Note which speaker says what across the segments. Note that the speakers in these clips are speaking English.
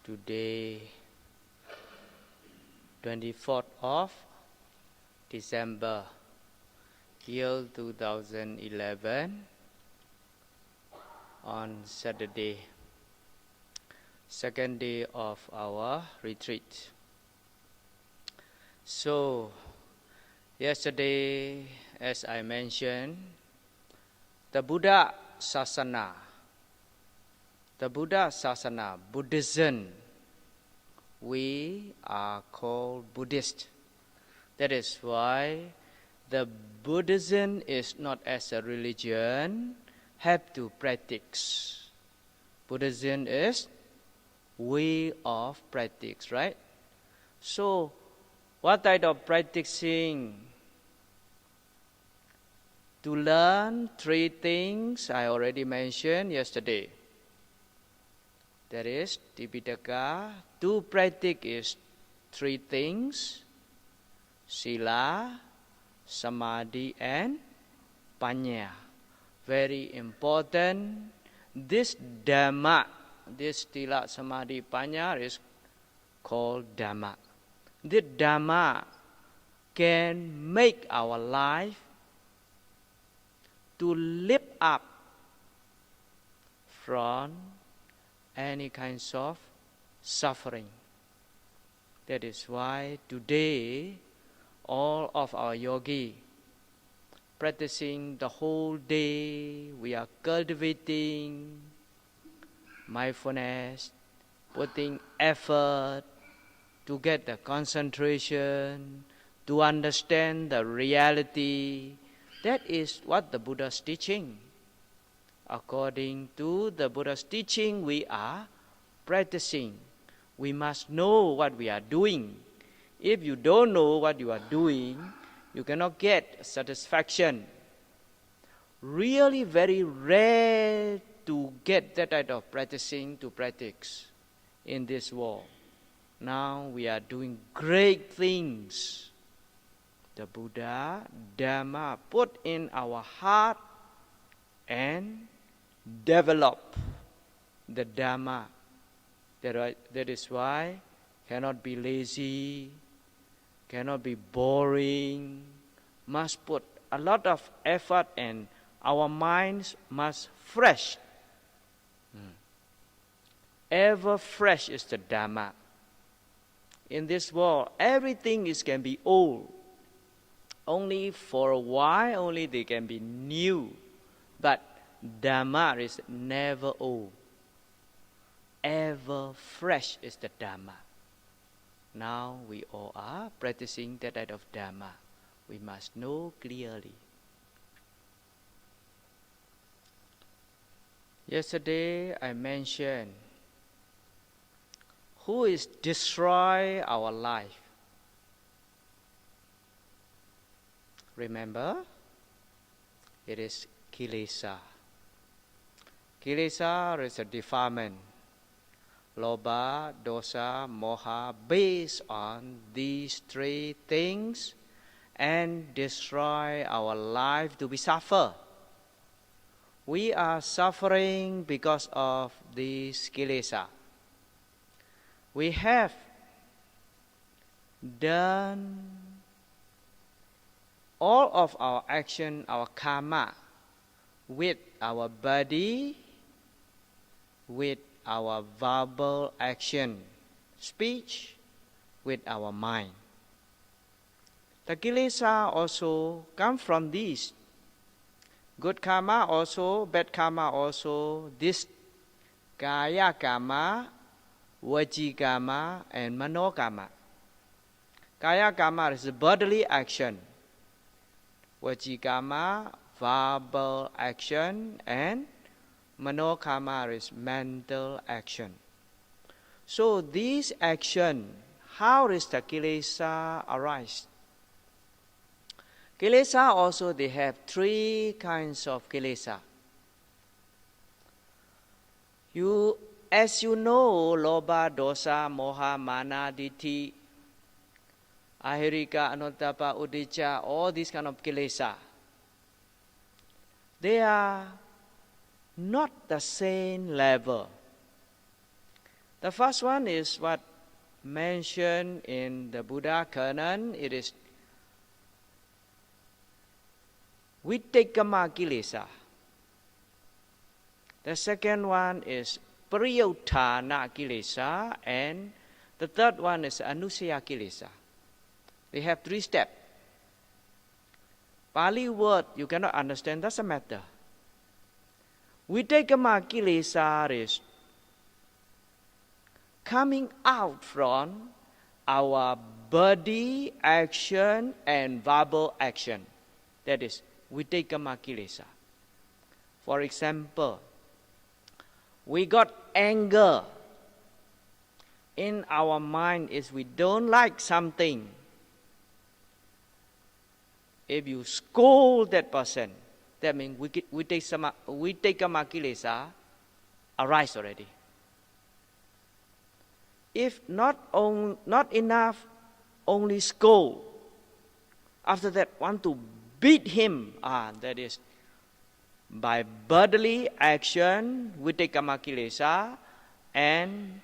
Speaker 1: Today, 24th of December, year 2011, on Saturday, second day of our retreat. So, yesterday, as I mentioned, the Buddha Sasana, Buddhism, we are called Buddhist. That is why the Buddhism is not as a religion, have to practice. Buddhism is way of practice, right? So, what type of practicing? To learn three things I already mentioned yesterday. That is Tipitaka. To practice is three things: Sīla, Samādhi, and Paññā. Very important. This Dhamma, this Sīla, Samādhi, Paññā is called Dhamma. This Dhamma can make our life to lift up from any kinds of suffering. That is why today all of our yogi practicing the whole day, we are cultivating mindfulness, putting effort to get the concentration, to understand the reality. That is what the Buddha is teaching. According to the Buddha's teaching, we are practicing. We must know what we are doing. If you don't know what you are doing, you cannot get satisfaction. Really very rare to get that type of practicing to practice in this world. Now we are doing great things. The Buddha, Dhamma put in our heart and develop the Dhamma. That is why cannot be lazy, cannot be boring, must put a lot of effort and our minds must fresh. Ever fresh is the Dhamma. In this world, everything can be old. Only for a while, only they can be new. But Dhamma is never old. Ever fresh is the Dhamma. Now we all are practicing that type of Dhamma. We must know clearly. Yesterday I mentioned who is destroy our life. Remember, it is kilesa. Kilesa is a defilement. Lobha, dosa, moha, based on these three things and destroy our life to be suffer. We are suffering because of these kilesa. We have done all of our action, our karma, with our body, with our verbal action, speech, with our mind. The kilesa also come from these. Good karma also, bad karma also, this kaya karma, vaci karma, and mano karma. Kaya karma is bodily action. Vaci karma, verbal action, and mano karma is mental action. So these action, how does the kilesa arise? Kilesa also, they have three kinds of kilesa. As you know, lobha, dosa, moha, mana, ditthi, ahirika, anuttapa, uddhacca, all these kind of kilesa, they are not the same level. The first one is what mentioned in the Buddha canon. It is Vitekama Kilesa. The second one is Priyotthana Kilesa, and the third one is Anusaya Kilesa. They have 3 steps. Pali word you cannot understand, doesn't matter. Vitekama Kilesa is coming out from our body action and verbal action. That is Vitekama Kilesa. For example, we got anger. In our mind is we don't like something. If you scold that person, that means Vitekama Kilesa arise already. If not enough, only scold. After that, want to beat him. That is by bodily action, Vitekama Kilesa, and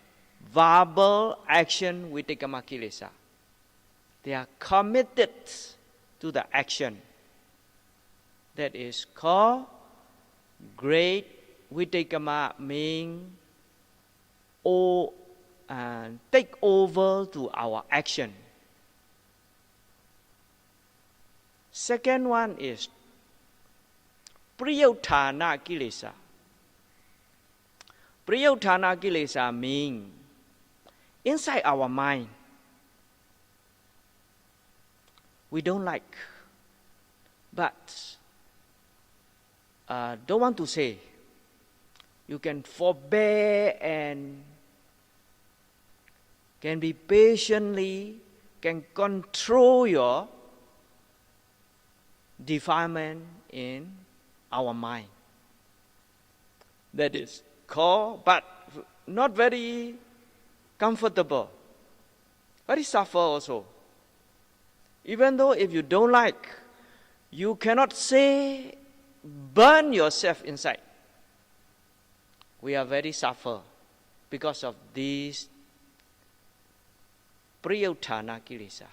Speaker 1: verbal action, Vitekama Kilesa. They are committed to the action. That is called great Vitekama, meaning take over to our action. Second one is Priyotthana Kilesa. Priyotthana Kilesa means inside our mind, we don't like, but don't want to say. You can forbear and can be patiently, can control your defilement in our mind. That is called, but not very comfortable, very suffer also. Even though if you don't like, you cannot say, burn yourself inside. We are very suffer because of this Priyotthana Kilesa.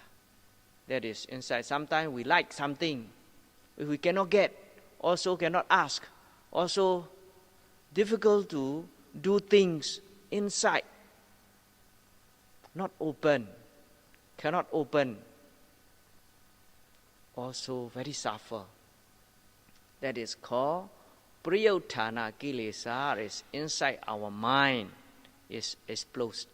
Speaker 1: That is inside. Sometimes we like something, if we cannot get, also cannot ask, also difficult to do things inside. Not open, cannot open. Also very suffer. That is called Priyotthana Kilesa. Is inside our mind, is exploded.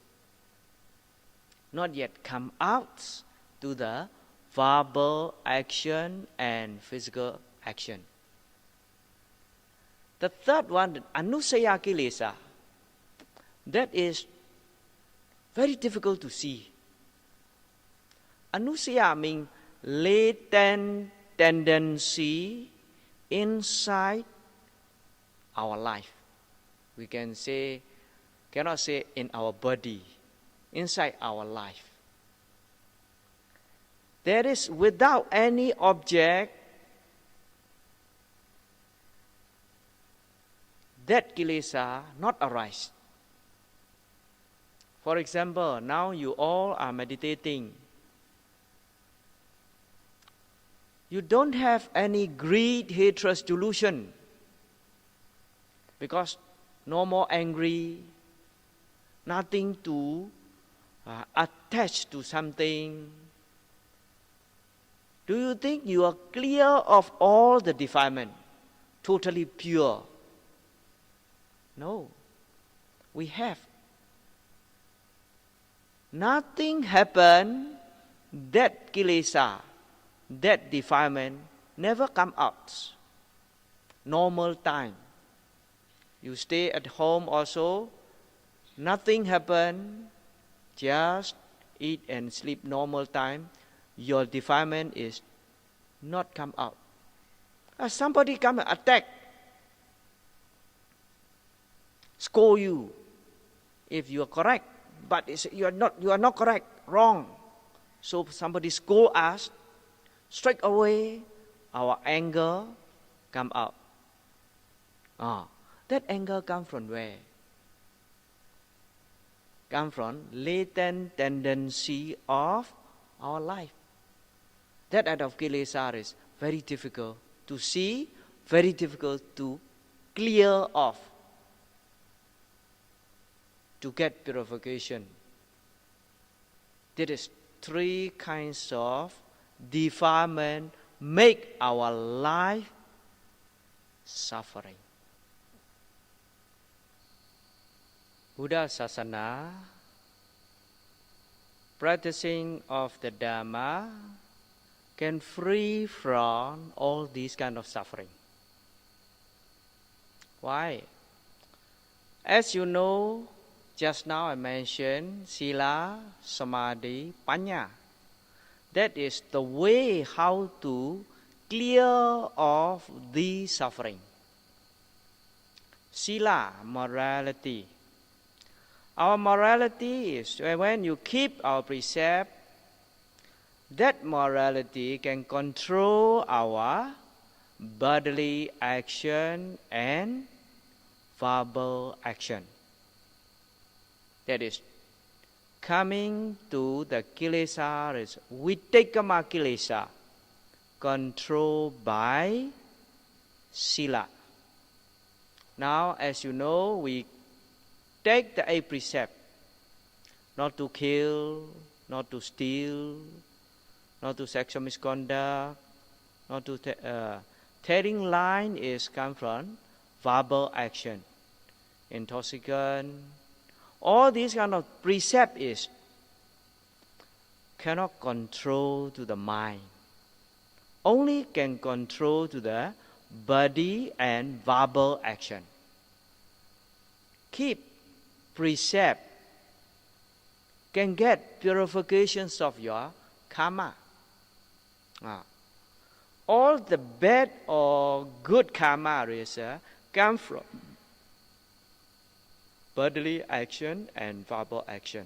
Speaker 1: Not yet come out to the verbal action and physical action. The third one, Anusaya Kilesa, that is very difficult to see. Anusaya means latent tendency inside our life. We can say, cannot say in our body, inside our life. There is without any object, that kilesa not arise. For example, now you all are meditating. You don't have any greed, hatred, delusion, because no more angry, nothing to attach to something. Do you think you are clear of all the defilement, totally pure? No, we have. Nothing happened, that kilesa, that defilement never come out. Normal time. You stay at home also, nothing happen, just eat and sleep normal time. Your defilement is not come out. Somebody come and attack, scold you. If you are correct, but you are not correct, wrong. So somebody scold us, straight away our anger come out. That anger come from where? come from latent tendency of our life. That act of kilesa is very difficult to see, very difficult to clear off, to get purification. There is three kinds of defilement make our life suffering. Buddha Sasana, practicing of the Dhamma, can free from all these kind of suffering. Why? As you know, just now I mentioned Sīla, Samādhi, Paññā. That is the way how to clear off the suffering. Sīla, morality. Our morality is when you keep our precept, that morality can control our bodily action and verbal action. That is, coming to the kilesa is vitekama kilesa, controlled by Sīla. Now, as you know, we take the 8 precepts: not to kill, not to steal, not to sexual misconduct, not to telling line is come from verbal action, intoxicant. All these kind of precept is cannot control to the mind. Only can control to the body and verbal action. Keep precept can get purifications of your karma. All the bad or good karma is come from bodily action and verbal action.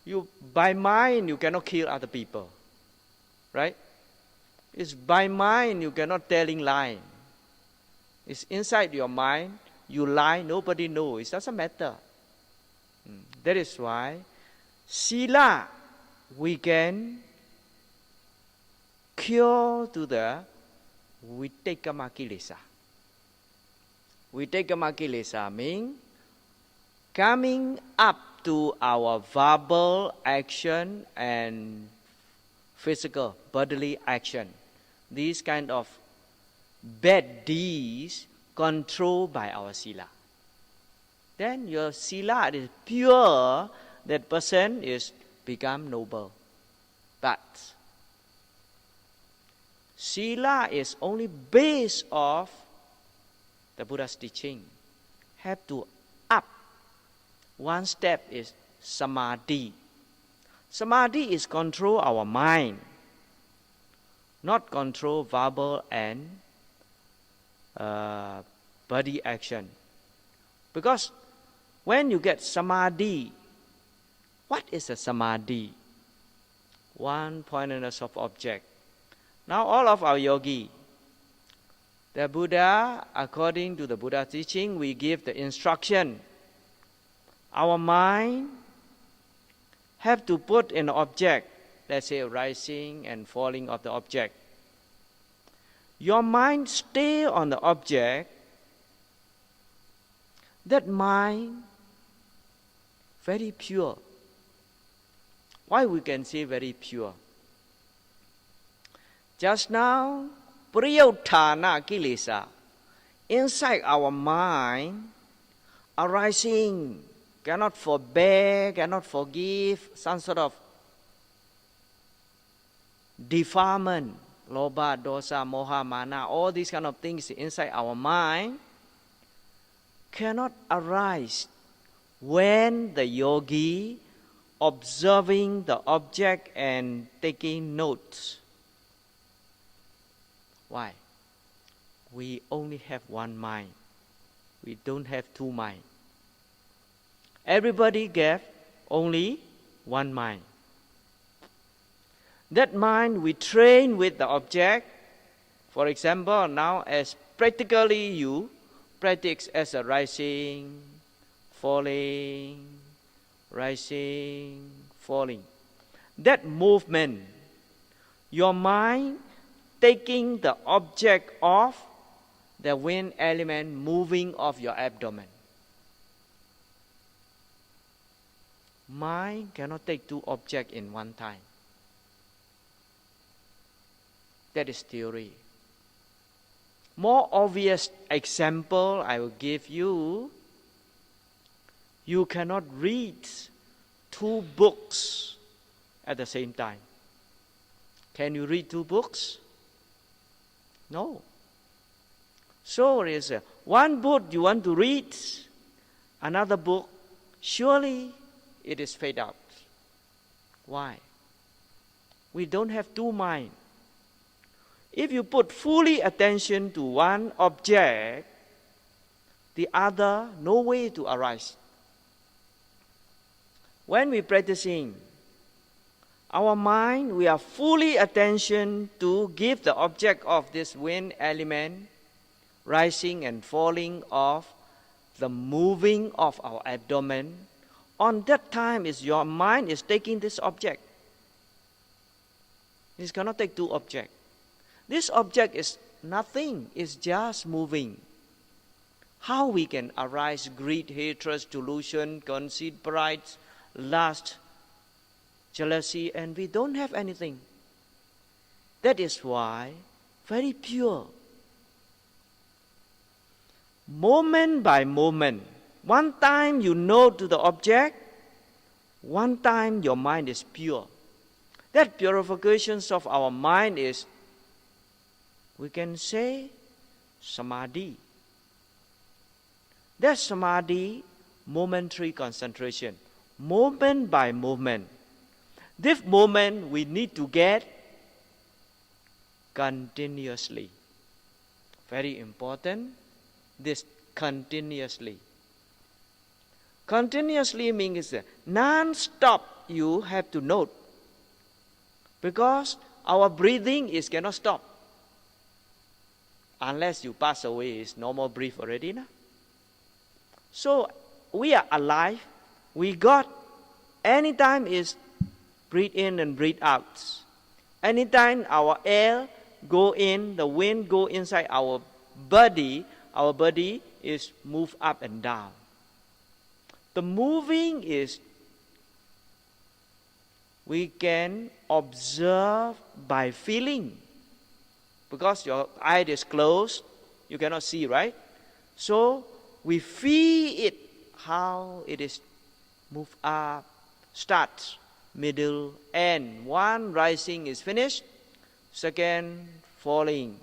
Speaker 1: You by mind you cannot kill other people, right? It's by mind you cannot telling lie. It's inside your mind. You lie, nobody knows. It doesn't matter. That is why Sīla we can cure to the vitekama kilesa. Vitekama kilesa means coming up to our verbal action and physical, bodily action. These kind of bad deeds controlled by our Sīla. Then your Sīla is pure, that person is become noble. But Sīla is only base of the Buddha's teaching. Have to up. One step is Samādhi. Samādhi is control our mind, not control verbal and body action. Because when you get Samādhi, what is a Samādhi? One pointedness of object. Now all of our yogi, the Buddha, according to the Buddha teaching, we give the instruction. Our mind have to put an object, let's say rising and falling of the object. Your mind stay on the object. That mind very pure. Why we can say very pure? Just now, priyuttana kilesa, inside our mind, arising, cannot forbear, cannot forgive, some sort of defilement, loba, dosa, moha, mana, all these kind of things inside our mind cannot arise when the yogi observing the object and taking notes. Why? We only have one mind. We don't have two minds. Everybody gave only one mind. That mind we train with the object. For example, now as practically you practice as a rising, falling, rising, falling. That movement, your mind taking the object of the wind element moving of your abdomen. Mind cannot take two objects in one time. That is theory. More obvious example I will give you. You cannot read two books at the same time. Can you read two books? No. So there is one book you want to read, another book, surely it is fade out. Why? We don't have two minds. If you put fully attention to one object, the other no way to arise. When we practicing, our mind, we are fully attention to give the object of this wind element, rising and falling of the moving of our abdomen. On that time, your mind is taking this object. It cannot take two objects. This object is nothing, it's just moving. How we can arise greed, hatred, delusion, conceit, pride, lust, jealousy, and we don't have anything. That is why, very pure. Moment by moment, one time you know to the object, one time your mind is pure. That purification of our mind is, we can say, Samādhi. That Samādhi, momentary concentration, moment by moment. This moment we need to get continuously. Very important, this continuously. Continuously means non-stop you have to note. Because our breathing cannot stop. Unless you pass away, it's normal breath already. No? So we are alive. We got anytime is breathe in and breathe out. Anytime our air go in, the wind go inside our body is move up and down. The moving is we can observe by feeling. Because your eye is closed, you cannot see, right? So we feel it, how it is move up, start, middle, end. One rising is finished, second falling,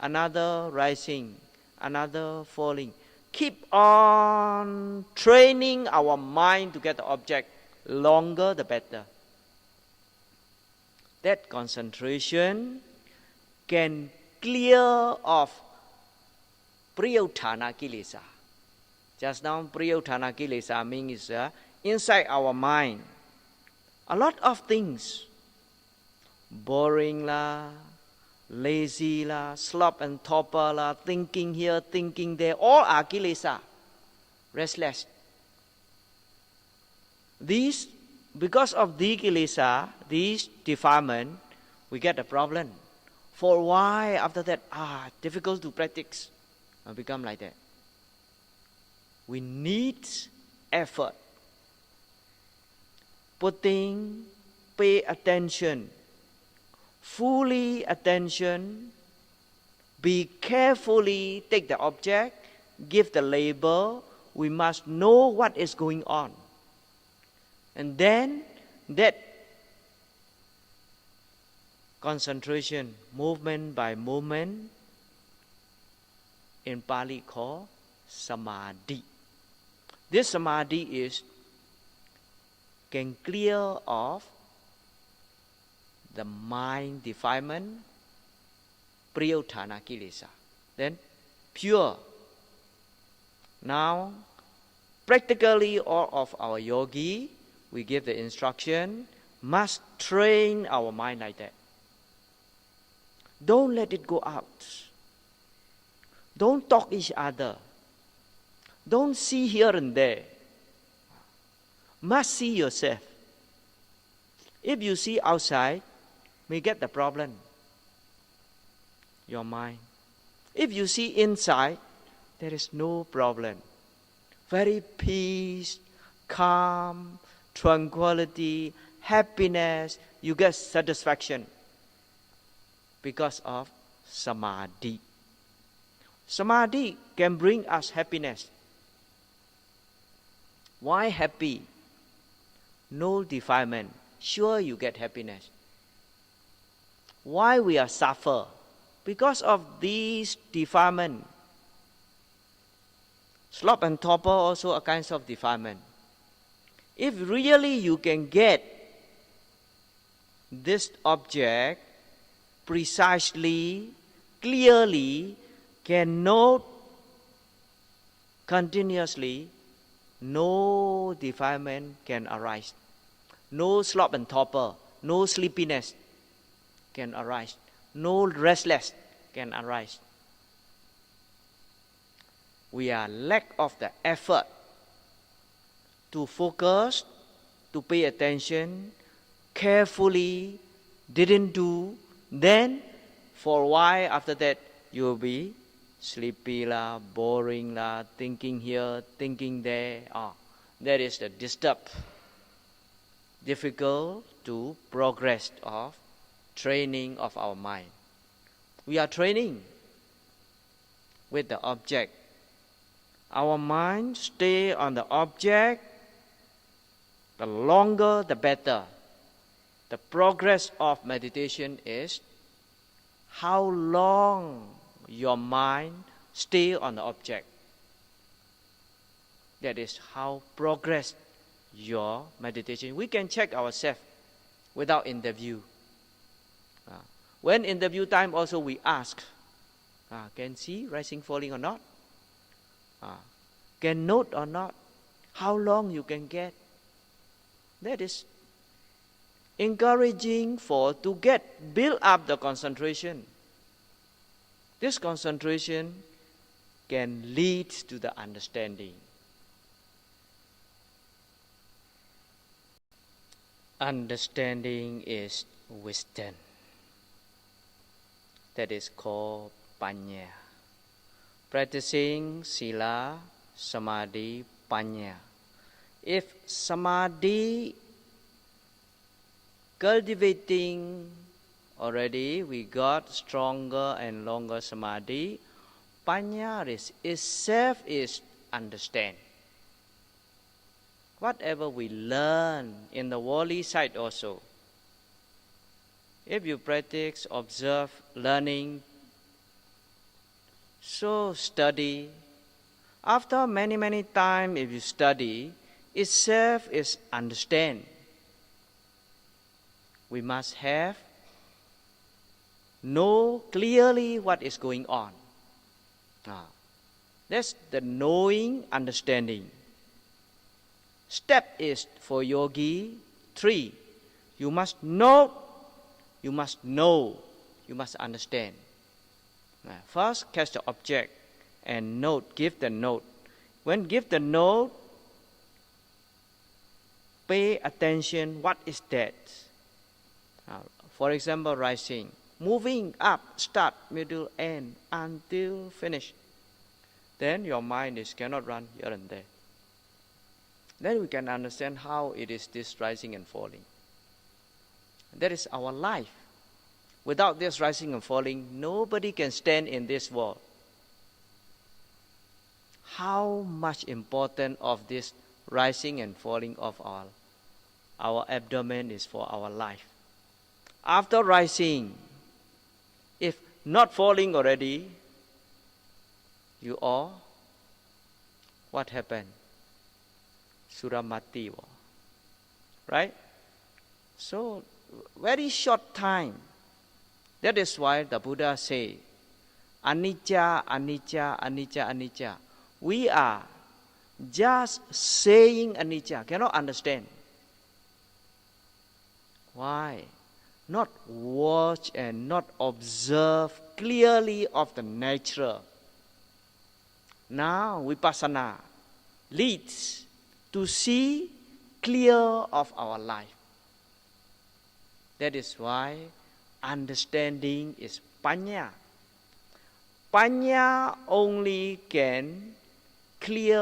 Speaker 1: another rising, another falling. Keep on training our mind to get the object. Longer the better. That concentration can clear off priyotthana kilesa. Just now, priyotthana kilesa means inside our mind. A lot of things, boring la, lazy la, slop and torpor la, thinking here, thinking there, all are kilesa, restless. These, because of the kilesa, these defilement, we get a problem. For a while after that, difficult to practice, become like that. We need effort. Pay attention, fully attention, be carefully, take the object, give the label, we must know what is going on. And then that concentration, movement by movement, in Pali called Samādhi. This Samādhi can clear off the mind defilement, priyotthana kilesa. Then pure. Now, practically all of our yogi, we give the instruction, must train our mind like that. Don't let it go out. Don't talk each other. Don't see here and there. Must see yourself. If you see outside, may get the problem. Your mind. If you see inside, there is no problem. Very peace, calm, tranquility, happiness. You get satisfaction because of Samādhi. Samādhi can bring us happiness. Why happy? No defilement. Sure you get happiness. Why we are suffer? Because of these defilement. Sloth and torpor also a kind of defilement. If really you can get this object precisely, clearly, can note continuously, no defilement can arise. No sloth and torpor, no sleepiness can arise. No restless can arise. We are lack of the effort to focus, to pay attention, carefully, didn't do, then for a while after that you will be sleepy lah, boring lah, thinking here, thinking there. That is the disturb. Difficult to progress of training of our mind. We are training with the object. Our mind stay on the object, the longer the better. The progress of meditation is how long your mind stay on the object. That is how progress your meditation. We can check ourselves without interview. When interview time also we ask, can see rising falling or not? Can note or not? How long you can get? That is encouraging to build up the concentration. This concentration can lead to the understanding. Understanding is wisdom. That is called Paññā. Practicing Sīla, Samādhi, Paññā. If Samādhi cultivating already, we got stronger and longer Samādhi, Paññā itself is understand. Whatever we learn in the worldly side also, if you practice, observe, learning, so study, after many times if you study, itself is understand. We must know clearly what is going on. That's the knowing, understanding. Step is for yogi 3. You must know, you must know, you must understand. First, catch the object and note, give the note. When give the note, pay attention, what is that? For example, rising, moving up, start, middle, end, until finish. Then your mind cannot run here and there. Then we can understand how it is this rising and falling. That is our life. Without this rising and falling, nobody can stand in this world. How much important of this rising and falling of our abdomen is for our life. After rising, if not falling already, you all, what happened? Suramati, right? So, very short time. That is why the Buddha say, anicca, anicca, anicca, anicca. We are just saying anicca, cannot understand. Why? Not watch and not observe clearly of the nature. Now, vipassana, leads to see clear of our life. That is why understanding is Paññā. Paññā only can clear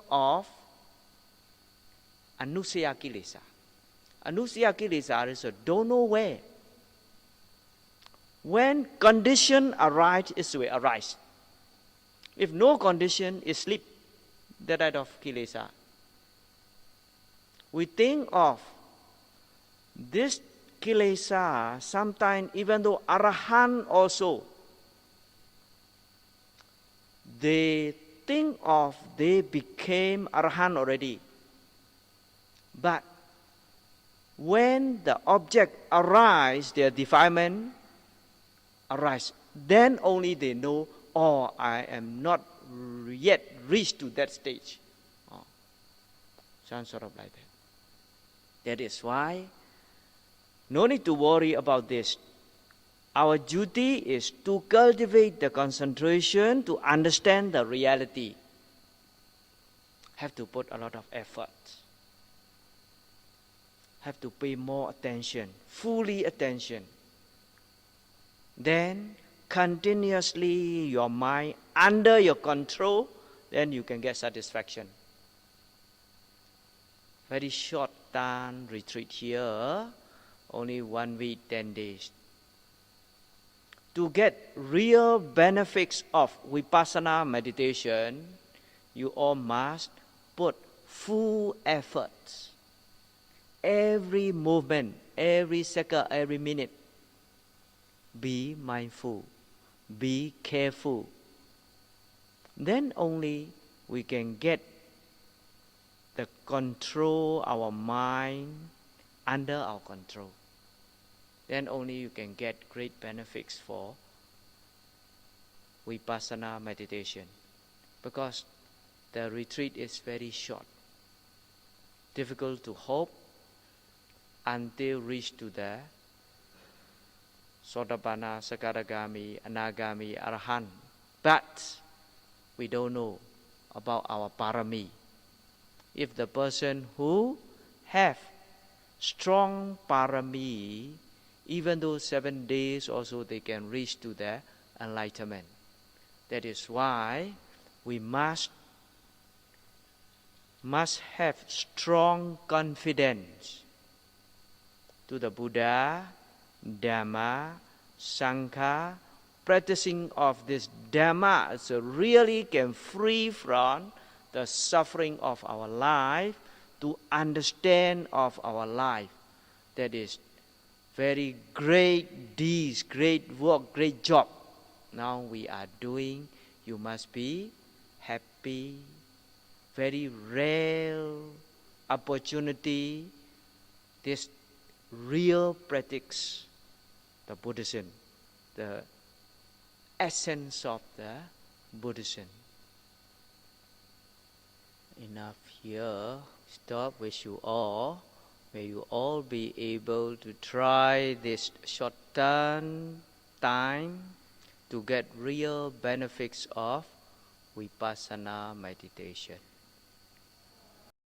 Speaker 1: of Anusaya Kilesa. Anusaya Kilesa is a don't know where. When condition arise, it will arise. If no condition, is sleep, the right of Kilesa. We think of this Kilesa sometimes, even though Arahant also, they think of they became Arahant already. But when the object arise, their defilement arise, then only they know, oh, I am not yet reached to that stage. Oh, some sort of like that. That is why no need to worry about this. Our duty is to cultivate the concentration to understand the reality. Have to put a lot of effort. Have to pay more attention, fully attention. Then continuously your mind under your control, then you can get satisfaction. Very short time retreat here, only 1 week, 10 days. To get real benefits of Vipassana meditation, you all must put full effort. Every movement, every second, every minute, be mindful, be careful. Then only we can get the control our mind under our control. Then only you can get great benefits for Vipassana meditation. Because the retreat is very short. Difficult to hope until reach to the Sotapanna, Sakadagami, Anagami, Arahant. But we don't know about our parami. If the person who have strong parami, even though 7 days also they can reach to the enlightenment. That is why we must have strong confidence to the Buddha, Dhamma, Sangha. Practicing of this Dhamma so really can free from the suffering of our life to understand of our life. That is very great deeds, great work, great job. Now we are doing, you must be happy. Very rare opportunity, this real practice, the Buddhism, the essence of the Buddhism. Enough here. Stop. Wish you all. May you all be able to try this short time to get real benefits of Vipassana meditation.